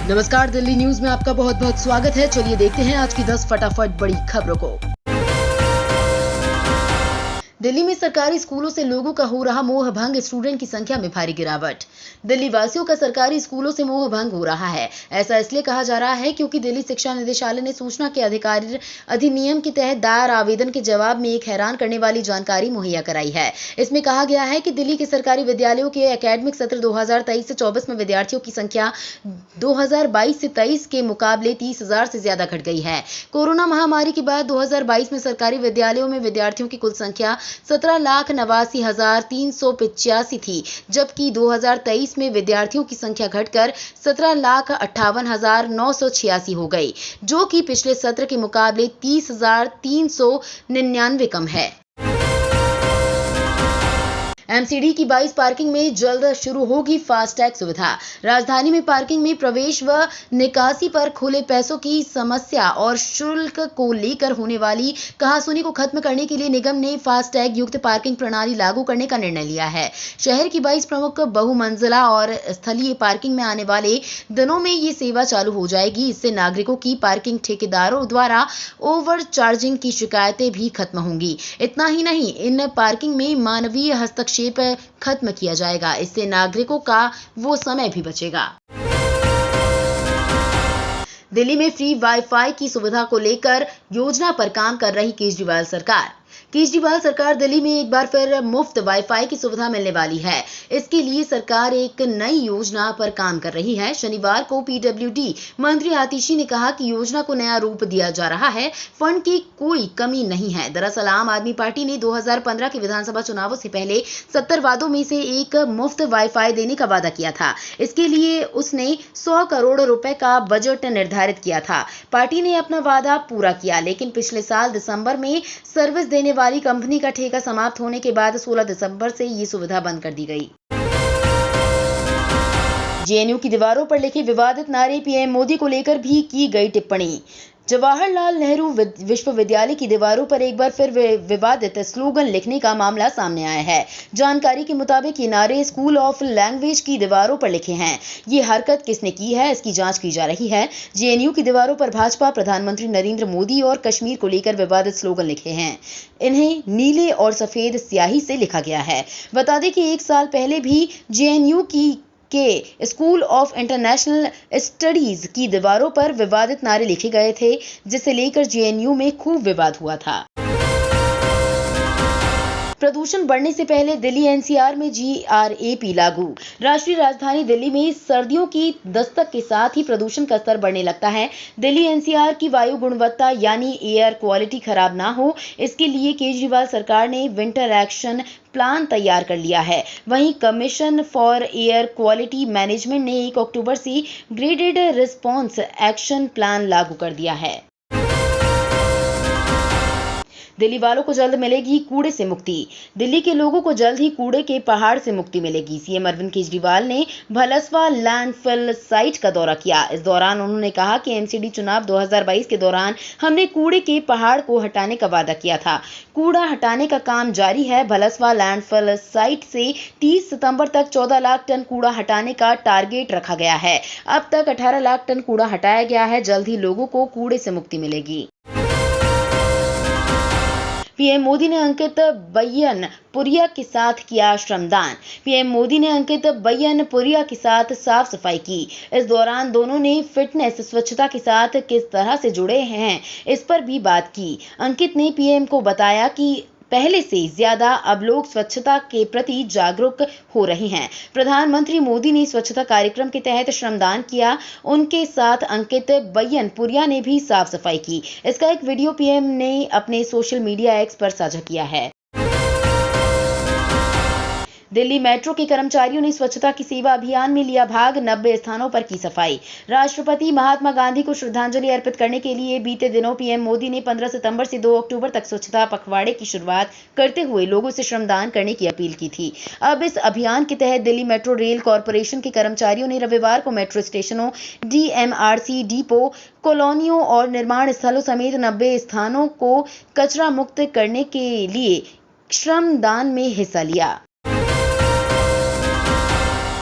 नमस्कार, दिल्ली न्यूज में आपका बहुत बहुत स्वागत है। चलिए देखते हैं आज की 10 फटाफट बड़ी खबरों को। दिल्ली में सरकारी स्कूलों से लोगों का हो रहा मोह भंग, स्टूडेंट की संख्या में भारी गिरावट। दिल्ली वासियों का सरकारी स्कूलों से मोह भंग हो रहा है। ऐसा इसलिए कहा जा रहा है क्योंकि दिल्ली शिक्षा निदेशालय ने सूचना के अधिनियम के तहत दायर आवेदन के जवाब में एक हैरान करने वाली जानकारी मुहैया कराई है। इसमें कहा गया है कि दिल्ली के सरकारी विद्यालयों के एकेडमिक सत्र 2023 से 24 में विद्यार्थियों की संख्या 2022 से 23 के मुकाबले 30,000 से ज्यादा घट गई है। कोरोना महामारी के बाद 2022 में सरकारी विद्यालयों में विद्यार्थियों की कुल संख्या 17,89,385 थी, जबकि 2023 में विद्यार्थियों की संख्या घटकर 17,58,986 हो गई, जो कि पिछले सत्र के मुकाबले 30,399 कम है। एमसीडी की 22 पार्किंग में जल्द शुरू होगी फास्टैग सुविधा। राजधानी में पार्किंग में प्रवेश व निकासी पर खुले पैसों की समस्या और शुल्क को लेकर होने वाली कहासुनी को खत्म करने के लिए निगम ने फास्टैग युक्त पार्किंग प्रणाली लागू करने का निर्णय लिया है। शहर की 22 प्रमुख बहुमंजिला और स्थलीय पार्किंग में आने वाले दिनों में ये सेवा चालू हो जाएगी। इससे नागरिकों की पार्किंग ठेकेदारों द्वारा ओवर चार्जिंग की शिकायतें भी खत्म होंगी। इतना ही नहीं, इन पार्किंग में मानवीय हस्तक्षेप खत्म किया जाएगा। इससे नागरिकों का वो समय भी बचेगा। दिल्ली में फ्री वाईफाई की सुविधा को लेकर योजना पर काम कर रही केजरीवाल सरकार। केजरीवाल सरकार दिल्ली में एक बार फिर मुफ्त वाईफाई की सुविधा मिलने वाली है। इसके लिए सरकार एक नई योजना पर काम कर रही है। शनिवार को पीडब्ल्यूडी मंत्री आतिशी ने कहा कि योजना को नया रूप दिया जा रहा है। फंड की कोई कमी नहीं है। दरअसल आम आदमी पार्टी ने 2015 के विधानसभा चुनावों से पहले 70 वादों में से एक मुफ्त वाईफाई देने का वादा किया था। इसके लिए उसने 100 करोड़ रुपए का बजट निर्धारित किया था। पार्टी ने अपना वादा पूरा किया, लेकिन पिछले साल दिसंबर में सर्विस देने वाली कंपनी का ठेका समाप्त होने के बाद 16 दिसंबर से ये सुविधा बंद कर दी गई। जेएनयू की दीवारों पर लिखे विवादित नारे, पीएम मोदी को लेकर भी की गई टिप्पणी। जवाहरलाल नेहरू विश्वविद्यालय की दीवारों पर एक बार फिर विवादित स्लोगन लिखने का मामला सामने आया है। जानकारी के मुताबिक ये नारे स्कूल ऑफ लैंग्वेज की दीवारों पर लिखे हैं। ये हरकत किसने की है, इसकी जांच की जा रही है। जेएनयू की दीवारों पर भाजपा, प्रधानमंत्री नरेंद्र मोदी और कश्मीर को लेकर विवादित स्लोगन लिखे हैं। इन्हें नीले और सफेद स्याही से लिखा गया है। बता दें कि एक साल पहले भी जेएनयू के स्कूल ऑफ इंटरनेशनल स्टडीज की दीवारों पर विवादित नारे लिखे गए थे, जिसे लेकर जेएनयू में खूब विवाद हुआ था। प्रदूषण बढ़ने से पहले दिल्ली एनसीआर में जीआरएपी लागू। राष्ट्रीय राजधानी दिल्ली में सर्दियों की दस्तक के साथ ही प्रदूषण का स्तर बढ़ने लगता है। दिल्ली एनसीआर की वायु गुणवत्ता यानी एयर क्वालिटी खराब ना हो, इसके लिए केजरीवाल सरकार ने विंटर एक्शन प्लान तैयार कर लिया है। वहीं commission for air quality management ने 1 अक्टूबर से ग्रेडेड रिस्पॉन्स एक्शन प्लान लागू कर दिया है। दिल्ली वालों को जल्द मिलेगी कूड़े से मुक्ति। दिल्ली के लोगों को जल्द ही कूड़े के पहाड़ से मुक्ति मिलेगी। सीएम अरविंद केजरीवाल ने भलसवा लैंडफिल साइट का दौरा किया। इस दौरान उन्होंने कहा कि एमसीडी चुनाव 2022 के दौरान हमने कूड़े के पहाड़ को हटाने का वादा किया था। कूड़ा हटाने का काम जारी है। भलसवा लैंडफिल साइट से 30 सितंबर तक 14 लाख टन कूड़ा हटाने का टारगेट रखा गया है। अब तक 18 लाख टन कूड़ा हटाया गया है। जल्द ही लोगों को कूड़े से मुक्ति मिलेगी। पीएम मोदी ने अंकित बैयनपुरिया के साथ किया श्रमदान। पीएम मोदी ने अंकित बैयनपुरिया के साथ साफ सफाई की। इस दौरान दोनों ने फिटनेस, स्वच्छता के साथ किस तरह से जुड़े हैं, इस पर भी बात की। अंकित ने पीएम को बताया कि पहले से ज्यादा अब लोग स्वच्छता के प्रति जागरूक हो रहे हैं। प्रधानमंत्री मोदी ने स्वच्छता कार्यक्रम के तहत श्रमदान किया। उनके साथ अंकित बैयनपुरिया ने भी साफ सफाई की। इसका एक वीडियो पीएम ने अपने सोशल मीडिया एक्स पर साझा किया है। दिल्ली मेट्रो के कर्मचारियों ने स्वच्छता की सेवा अभियान में लिया भाग। 90 स्थानों पर की सफाई। राष्ट्रपति महात्मा गांधी को श्रद्धांजलि अर्पित करने के लिए बीते दिनों पीएम मोदी ने 15 सितंबर से 2 अक्टूबर तक स्वच्छता पखवाड़े की शुरुआत करते हुए लोगों से श्रमदान करने की अपील की थी। अब इस अभियान के तहत दिल्ली मेट्रो रेल कॉरपोरेशन के कर्मचारियों ने रविवार को मेट्रो स्टेशनों, डीएमआरसी डिपो, कॉलोनियों और निर्माण स्थलों समेत 90 स्थानों को कचरा मुक्त करने के लिए श्रमदान में हिस्सा लिया।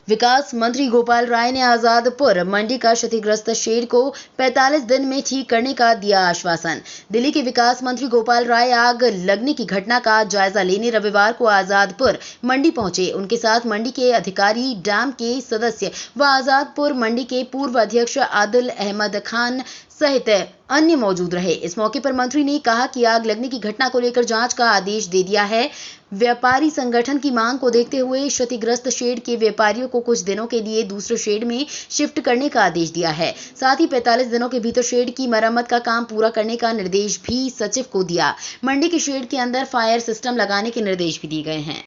विकास मंत्री गोपाल राय ने आजादपुर मंडी का क्षतिग्रस्त शेड को 45 दिन में ठीक करने का दिया आश्वासन। दिल्ली के विकास मंत्री गोपाल राय आग लगने की घटना का जायजा लेने रविवार को आजादपुर मंडी पहुंचे। उनके साथ मंडी के अधिकारी, डैम के सदस्य व आजादपुर मंडी के पूर्व अध्यक्ष आदिल अहमद खान सहित अन्य मौजूद रहे। इस मौके पर मंत्री ने कहा कि आग लगने की घटना को लेकर जांच का आदेश दे दिया है। व्यापारी संगठन की मांग को देखते हुए क्षतिग्रस्त शेड के व्यापारियों को कुछ दिनों के लिए दूसरे शेड में शिफ्ट करने का आदेश दिया है। साथ ही 45 दिनों के भीतर शेड की मरम्मत का काम पूरा करने का निर्देश भी सचिव को दिया। मंडी के शेड के अंदर फायर सिस्टम लगाने के निर्देश भी दिए गए हैं।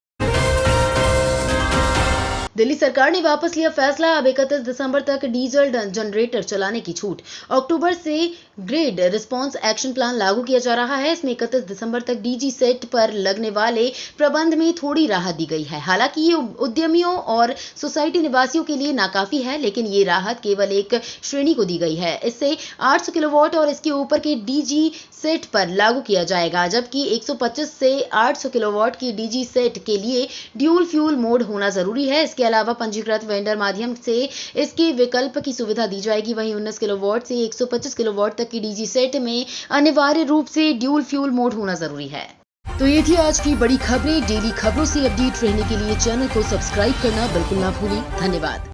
दिल्ली सरकार ने वापस लिया फैसला, अब 31 दिसंबर तक डीजल जनरेटर चलाने की छूट। अक्टूबर से ग्रिड रिस्पांस एक्शन प्लान लागू किया जा रहा है। इसमें 31 दिसंबर तक डीजी सेट पर लगने वाले प्रबंध में थोड़ी राहत दी गई है। हालांकि ये उद्यमियों और सोसाइटी निवासियों के लिए नाकाफी है, लेकिन ये राहत केवल एक श्रेणी को दी गई है। इससे 800 किलोवाट और इसके ऊपर के डीजी सेट पर लागू किया जाएगा, जबकि 125 से 800 किलोवाट की डीजी सेट के लिए ड्यूल फ्यूल मोड होना जरूरी है। इसके अलावा पंजीकृत वेंडर माध्यम से इसके विकल्प की सुविधा दी जाएगी। वहीं 19 किलोवाट से 125 किलोवाट तक की डीजी सेट में अनिवार्य रूप से ड्यूल फ्यूल मोड होना जरूरी है। तो ये थी आज की बड़ी खबरें। डेली खबरों से अपडेट रहने के लिए चैनल को सब्सक्राइब करना बिल्कुल ना भूलें। धन्यवाद।